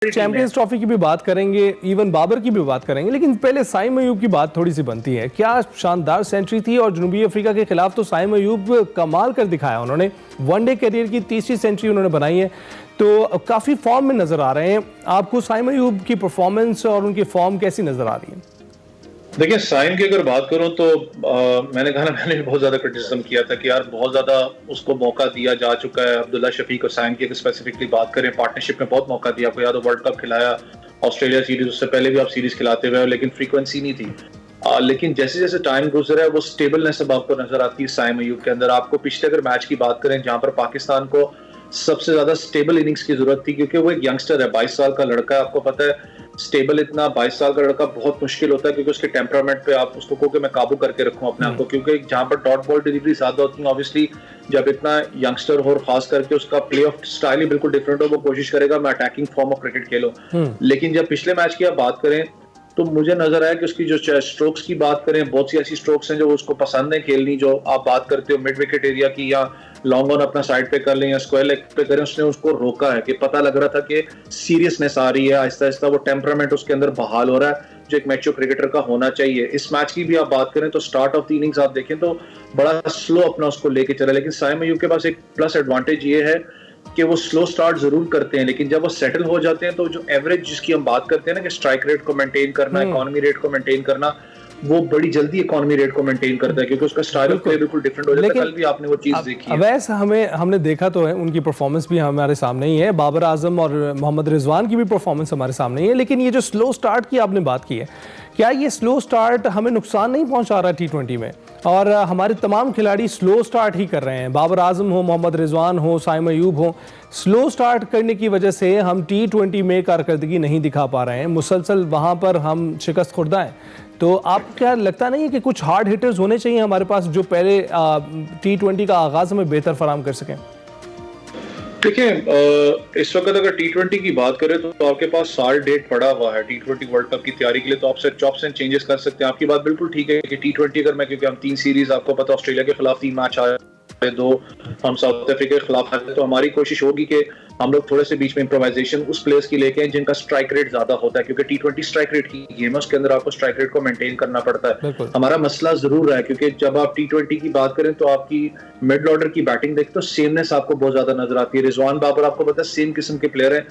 Champions trophy की भी बात करेंगे, इवन बाबर की भी बात करेंगे, लेकिन पहले साइम अयूब की बात थोड़ी सी बनती है। क्या शानदार सेंचुरी थी और जनूबी अफ्रीका के खिलाफ तो साइम अयूब कमाल कर दिखाया उन्होंने। वनडे करियर की तीसरी सेंचुरी उन्होंने बनाई है, तो काफ़ी फॉर्म में नज़र आ रहे हैं। आपको साइम अयूब की परफॉर्मेंस और उनकी फॉर्म कैसी नज़र आ रही है? देखिए, साइम की अगर बात करूं तो मैंने कहा ना, मैंने बहुत ज़्यादा क्रिटिसिज्म किया था कि यार बहुत ज़्यादा उसको मौका दिया जा चुका है। अब्दुल्ला शफीक और साइम की अगर स्पेसिफिकली बात करें, पार्टनरशिप में बहुत मौका दिया। आपको याद हो, वर्ल्ड कप खिलाया, ऑस्ट्रेलिया सीरीज, उससे पहले भी आप सीरीज खिलाते हुए, लेकिन फ्रीक्वेंसी नहीं थी। लेकिन जैसे जैसे टाइम गुजरा है, वो स्टेबलनेस अब आपको नजर आती है साइम अयूब के अंदर। आपको पिछले अगर मैच की बात करें, जहां पर पाकिस्तान को सबसे ज्यादा स्टेबल इनिंग्स की जरूरत थी, क्योंकि वो एक यंगस्टर है, 22 साल का लड़का है। आपको पता है स्टेबल इतना 22 साल का लड़का बहुत मुश्किल होता है, क्योंकि उसके टेम्परामेंट पे आप उसको कहो कि मैं काबू करके रखूं अपने आप को, क्योंकि जहां पर डॉट बॉल डिलीवरी ज्यादा होती है, ऑब्वियसली जब इतना यंगस्टर हो और खास करके उसका प्ले ऑफ स्टाइल ही बिल्कुल डिफरेंट हो, वो कोशिश करेगा मैं अटैकिंग फॉर्म ऑफ क्रिकेट खेलूं। लेकिन जब पिछले मैच की आप बात करें तो मुझे नजर आया कि उसकी जो स्ट्रोक्स की बात करें, बहुत सी ऐसी स्ट्रोक्स हैं जो उसको पसंद है खेलनी। जो आप बात करते हो मिड विकेट एरिया की, या लॉन्ग ऑन अपना साइड पे कर लें या स्क्वायर लेग पे करें, उसने उसको रोका है कि पता लग रहा था कि सीरियसनेस आ रही है, आहिस्ता आहिस्ता वो टेम्परामेंट उसके अंदर बहाल हो रहा है जो एक मैच्योर क्रिकेटर का होना चाहिए। इस मैच की भी आप बात करें तो स्टार्ट ऑफ द इनिंग्स आप देखें तो बड़ा स्लो अपना उसको लेके चला, लेकिन साइम अयूब के पास एक प्लस एडवांटेज ये है कि वो स्लो स्टार्ट जरूर करते हैं, लेकिन जब वो सेटल हो जाते हैं तो जो एवरेज जिसकी हम बात करते हैं ना कि स्ट्राइक रेट को मेंटेन करना, इकोनॉमी रेट को मेंटेन करना, वो बड़ी जल्दी इकोनॉमी रेट को मेंटेन करता है, क्योंकि उसका स्टाइल ऑफ प्ले बिल्कुल डिफरेंट हो जाता है। कल भी आपने वो चीज देखी है। वैसे हमने देखा तो है, उनकी परफॉर्मेंस भी हमारे सामने ही है। बाबर आजम और मोहम्मद रिजवान की भी परफॉर्मेंस हमारे सामने ही है, लेकिन ये जो स्लो स्टार्ट की आपने बात की है, क्या ये स्लो स्टार्ट हमें नुकसान नहीं पहुंचा रहा T20 में? और हमारे तमाम खिलाड़ी स्लो स्टार्ट ही कर रहे हैं, बाबर आजम हो, मोहम्मद रिजवान हो, साइम अयूब हो, स्लो स्टार्ट करने की वजह से हम T20 में कारकर्दगी नहीं दिखा पा रहे हैं, मुसलसल वहाँ पर हम शिकस्त खुर्दा हैं। तो आप क्या लगता नहीं है कि कुछ हार्ड हिटर्स होने चाहिए हमारे पास जो पहले T20 का आगाज़ हमें बेहतर फराम कर सकें? देखिए, इस वक्त अगर T20 की बात करें तो आपके पास साल डेट पड़ा हुआ है T20 वर्ल्ड कप की तैयारी के लिए, तो आप सिर्फ चॉप्स एंड चेंजेस कर सकते हैं। आपकी बात बिल्कुल ठीक है कि T20 अगर मैं, क्योंकि हम 3 सीरीज, आपको पता ऑस्ट्रेलिया के खिलाफ 3 मैच आए, 2 हम साउथ अफ्रीका के खिलाफ आए, तो हमारी कोशिश होगी कि हम लोग थोड़े से बीच में इम्प्रोवाइजेशन उस प्लेयर्स की लेके हैं जिनका स्ट्राइक रेट ज्यादा होता है, क्योंकि T20 स्ट्राइक रेट की गेम है, उसके अंदर आपको स्ट्राइक रेट को मेंटेन करना पड़ता है। हमारा मसला जरूर रहा है, क्योंकि जब आप T20 की बात करें तो आपकी मिड ऑर्डर की बैटिंग देखते तो सेमनेस आपको बहुत ज्यादा नजर आती है। रिजवान बाबर आपको पता है सेम किस्म के प्लेयर है,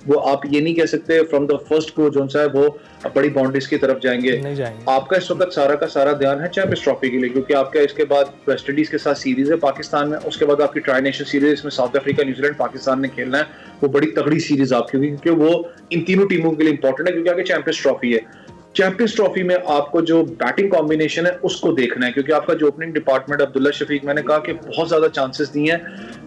वो आप ये नहीं कह सकते फ्रॉम द फर्स्ट को जो है वो बड़ी बाउंड्रीज की तरफ जाएंगे। आपका इस वक्त सारा का सारा ध्यान है चैंपियंस ट्रॉफी के लिए, क्योंकि आपका इसके बाद वेस्ट इंडीज के साथ सीरीज है पाकिस्तान में, उसके बाद आपकी ट्राई नेशन सीरीज, इसमें साउथ अफ्रीका, न्यूजीलैंड, पाकिस्तान ने खेलना है। वो बड़ी तगड़ी सीरीज आपकी होगी, क्योंकि वो इन तीनों टीमों के लिए इंपॉर्टेंट है, क्योंकि आगे चैंपियंस ट्रॉफी है। चैंपियंस ट्रॉफी में आपको जो बैटिंग कॉम्बिनेशन है उसको देखना है, क्योंकि आपका जो ओपनिंग डिपार्टमेंट अब्दुल्ला शफीक, मैंने कहा कि बहुत ज्यादा चांसेस नहीं है,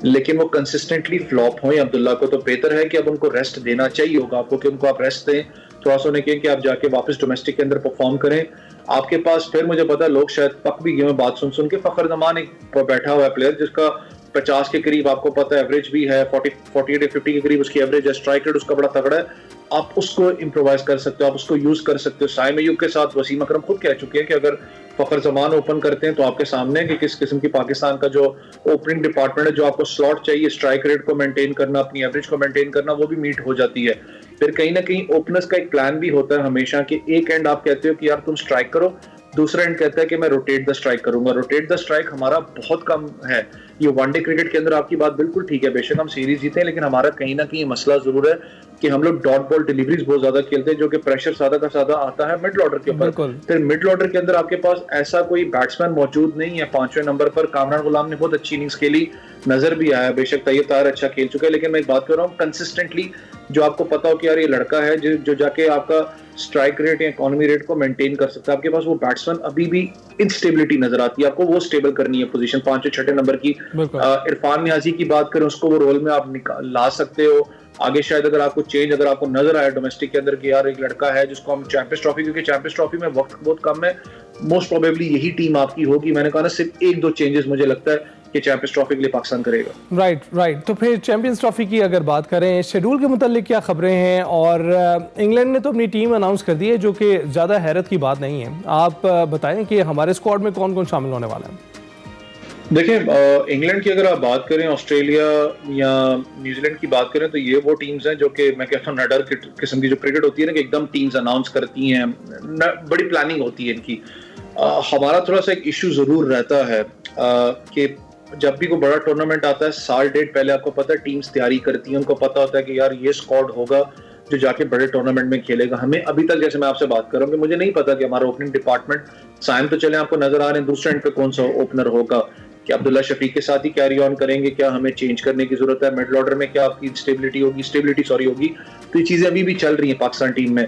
लेकिन वो कंसिस्टेंटली फ्लॉप हुए अब्दुल्ला को, तो बेहतर है कि अब उनको रेस्ट देना चाहिए होगा आपको, कि उनको आप रेस्ट दें, थोड़ा सा उन्हें कहें कि आप जाके वापस डोमेस्टिक के अंदर परफॉर्म करें। आपके पास फिर मुझे पता है लोग शायद पक भी गए हैं बात सुन के, फखर जमान एक बैठा हुआ है प्लेयर जिसका 50 के करीब आपको पता है एवरेज भी है, 48 या 50 के करीब उसकी एवरेज है, स्ट्राइक रेट उसका बड़ा तगड़ा है। आप उसको इम्प्रोवाइज कर सकते हो, आप उसको यूज कर सकते हो। साइम अयूब के साथ वसीम अकरम खुद कह चुके हैं कि अगर फखर जमान ओपन करते हैं तो आपके सामने कि किस किस्म की पाकिस्तान का जो ओपनिंग डिपार्टमेंट है, जो आपको स्लॉट चाहिए स्ट्राइक रेट को मेंटेन करना, अपनी एवरेज को मेंटेन करना, वो भी मीट हो जाती है। फिर कहीं ना कहीं ओपनर्स का एक प्लान भी होता है हमेशा कि एक एंड आप कहते हो कि यार तुम स्ट्राइक करो, दूसरा एंड कहता है कि मैं रोटेट द स्ट्राइक करूंगा। रोटेट द स्ट्राइक हमारा बहुत कम है। ये वनडे क्रिकेट के अंदर आपकी बात बिल्कुल ठीक है, बेशक हम सीरीज जीते हैं, लेकिन हमारा कहीं ना कहीं मसला जरूर है कि हम लोग डॉट बॉल डिलीवरीज बहुत ज्यादा खेलते हैं, जो कि प्रेशर ज्यादा का ज्यादा आता है मिड ऑर्डर के ऊपर। फिर मिड ऑर्डर के अंदर आपके पास ऐसा कोई बैट्समैन मौजूद नहीं है। 5वें नंबर पर कामरान गुलाम ने बहुत अच्छी इनिंग्स खेली, नजर भी आया, बेशक तैयब ताहिर अच्छा खेल चुका है, लेकिन मैं एक बात कर रहा हूँ कंसिस्टेंटली जो आपको पता हो कि यार ये लड़का है जो जाके आपका स्ट्राइक रेट या इकोनॉमी रेट को मेंटेन कर सकता है। आपके पास वो बैट्समैन अभी भी इंस्टेबिलिटी नजर आती है, आपको वो स्टेबल करनी है पोजीशन 5 या 6 नंबर की। इरफान नियाजी की बात करें, उसको वो रोल में आप ला सकते हो आगे। शायद अगर आपको चेंज अगर आपको नजर आया डोमेस्टिक के अंदर कि यार एक लड़का है जिसको हम चैंपियंस ट्रॉफी, क्योंकि चैंपियंस ट्रॉफी में वक्त बहुत कम है, मोस्ट प्रोबेबली यही टीम आपकी होगी। मैंने कहा ना सिर्फ 1-2 चेंजेस मुझे लगता है कि चैंपियंस ट्रॉफी के लिए पाकिस्तान करेगा। राइट। तो फिर चैंपियंस ट्रॉफी की अगर बात करें, शेड्यूल के मुतालिक क्या खबरें हैं? और इंग्लैंड ने तो अपनी टीम अनाउंस कर दी है, जो कि ज़्यादा हैरत की बात नहीं है। आप बताएं कि हमारे स्क्वाड में कौन कौन शामिल होने वाला है? देखिए इंग्लैंड की अगर आप बात करें, ऑस्ट्रेलिया या न्यूजीलैंड की बात करें, तो ये वो टीम्स हैं जो कि मैं कहता हूँ नडर किस्म की जो क्रिकेट होती है ना, कि एकदम टीम्स अनाउंस करती हैं, बड़ी प्लानिंग होती है इनकी। हमारा थोड़ा सा एक इशू जरूर रहता है कि जब भी कोई बड़ा टूर्नामेंट आता है, साल डेढ़ पहले आपको पता है टीम्स तैयारी करती हैं, उनको पता होता है कि यार ये स्क्वाड होगा जो जाके बड़े टूर्नामेंट में खेलेगा। हमें अभी तक, जैसे मैं आपसे बात कर रहा हूँ, कि मुझे नहीं पता कि हमारा ओपनिंग डिपार्टमेंट, साइम तो चले आपको नजर आ रहे हैं, दूसरे एंड पे कौन सा ओपनर होगा, क्या अब्दुल्ला शफीक के साथ ही कैरी ऑन करेंगे, क्या हमें चेंज करने की जरूरत है, मिडल ऑर्डर में क्या आपकी स्टेबिलिटी होगी। तो ये चीजें अभी भी चल रही है पाकिस्तान टीम में।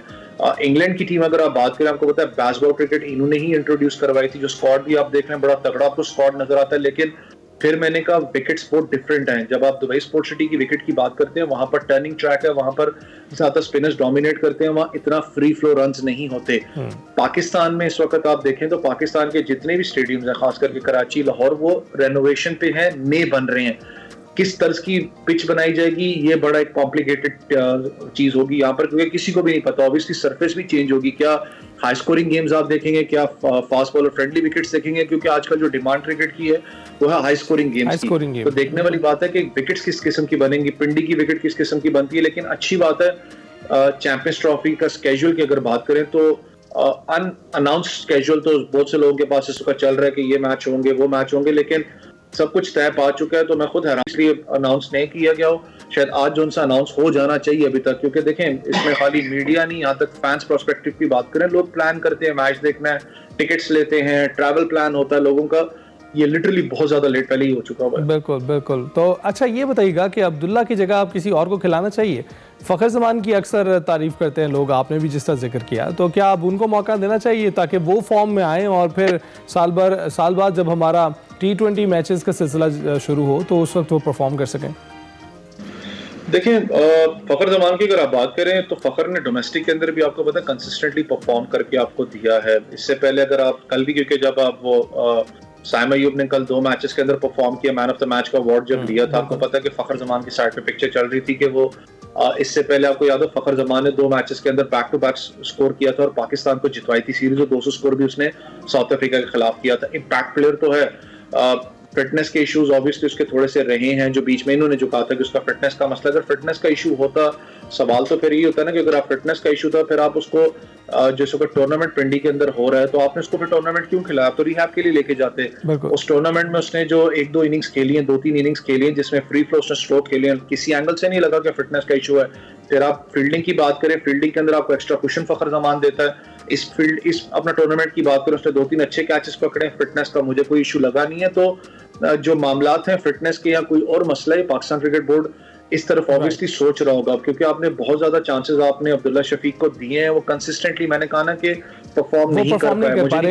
इंग्लैंड की टीम अगर आप बात करें, आपको पता है बेसबॉल क्रिकेट इन्होंने ही इंट्रोड्यूस करवाई थी, जो स्क्वाड भी आप देख रहे हैं बड़ा तगड़ा आपको स्क्वाड नजर आता है। लेकिन फिर मैंने कहा विकेट्स बहुत डिफरेंट हैं। जब आप दुबई स्पोर्ट सिटी की विकेट की बात करते हैं, वहां पर टर्निंग ट्रैक है, वहां पर ज्यादा स्पिनर्स डोमिनेट करते हैं, वहां इतना फ्री फ्लो रन्स नहीं होते। पाकिस्तान में इस वक्त आप देखें तो पाकिस्तान के जितने भी स्टेडियम्स हैं, खास करके कराची, लाहौर, वो रेनोवेशन पे हैं, नए बन रहे हैं। किस तर्ज की पिच बनाई जाएगी, ये बड़ा एक कॉम्प्लिकेटेड चीज होगी यहाँ पर, क्योंकि किसी को भी नहीं पता। ऑब्वियसली सरफेस भी चेंज होगी, क्या हाई स्कोरिंग गेम्स आप देखेंगे, क्या फास्ट बॉलर फ्रेंडली विकेट्स देखेंगे, क्योंकि आजकल जो डिमांड क्रिकेट की है वो है हाई स्कोरिंग गेम्स की। तो देखने वाली बात है कि विकेट्स किस किस्म की बनेंगी, पिंडी की विकेट किस किस्म की बनती है। लेकिन अच्छी बात है चैंपियंस ट्रॉफी का स्केड्यूल की अगर बात करें तो अनअनाउंस्ड स्केड्यूल तो बहुत से लोगों के पास इस वक्त चल रहा है कि ये मैच होंगे, वो मैच होंगे, लेकिन सब कुछ तय पा चुका है। तो मैं खुद हैरान इसलिए अनाउंस नहीं किया गया हो, शायद आज जो उनसे अनाउंस हो जाना चाहिए अभी तक, क्योंकि देखें इसमें खाली मीडिया नहीं, यहाँ तक फैंस पर्सपेक्टिव की बात करें, लोग प्लान करते हैं मैच देखना है, टिकट्स लेते हैं, ट्रैवल प्लान होता है लोगों का। ये लिटरली बहुत ज्यादा लेट पहले ही हो चुका हुआ है। बिल्कुल बिल्कुल। तो अच्छा ये बताइएगा कि अब्दुल्ला की जगह आप किसी और को खिलाना चाहिए? फ़खर ज़मान की अक्सर तारीफ करते हैं लोग, आपने भी जिस तरह जिक्र किया, तो क्या आप उनको मौका देना चाहिए ताकि वो फॉर्म में आएँ और फिर साल बाद जब हमारा T20 मैचेस का सिलसिला शुरू हो तो उस वक्त वो परफॉर्म कर सकें? देखिए फ़खर ज़मान की अगर आप बात करें तो फ़खर ने डोमेस्टिक के अंदर भी आपको पता है कंसिस्टेंटली परफॉर्म करके आपको दिया है। इससे पहले अगर आप कल भी, क्योंकि जब आप वो साइम अयूब ने कल 2 मैचेस के अंदर परफॉर्म किया, मैन ऑफ द मैच का अवार्ड जब लिया था, आपको पता है कि फ़खर ज़मान की साइड पे पिक्चर चल रही थी कि वो इससे पहले आपको याद है फ़खर ज़मान ने 2 मैचेस के अंदर बैक टू बैक स्कोर किया था और पाकिस्तान को जितवाई थी सीरीज, और 200 स्कोर भी उसने साउथ अफ्रीका के खिलाफ किया था। इम्पैक्ट प्लेयर तो है। फिटनेस के इश्यूज ऑब्वियसली उसके थोड़े से रहे हैं, जो बीच में इन्होंने जो कहा था कि उसका फिटनेस का मसला, अगर फिटनेस का इशू होता, सवाल तो फिर ये होता है ना कि अगर आप फिटनेस का इशू था, फिर आप उसको जैसे टूर्नामेंट पिंडी के अंदर हो रहा है तो आपने उसको फिर टूर्नामेंट क्यों खिलाया? तो रिहैब के लिए लेके जाते। उस टूर्नामेंट में उसने जो 1-2 इनिंग्स खेली हैं, 2-3 इनिंग्स खेली हैं, जिसमें फ्री फ्लो उसने स्ट्रोक खेले हैं, किसी एंगल से नहीं लगा कि फिटनेस का इशू है। फिर आप फील्डिंग की बात करें, फील्डिंग के अंदर आपको एक्स्ट्रा कुशन फ़खर ज़मान देता है। इस अपना टूर्नामेंट की बात करें, उसने 2-3 अच्छे कैचेस पकड़े, फिटनेस का मुझे कोई इशू लगा नहीं है। तो जो मामलात हैं फिटनेस के या कोई और मसला है, पाकिस्तान क्रिकेट बोर्ड इस तरफ ऑब्वियसली सोच रहा होगा, क्योंकि आपने बहुत ज्यादा चांसेस आपने अब्दुल्ला शफीक को दिए हैं, वो कंसिस्टेंटली, मैंने कहा ना कि परफॉर्म नहीं कर पाए।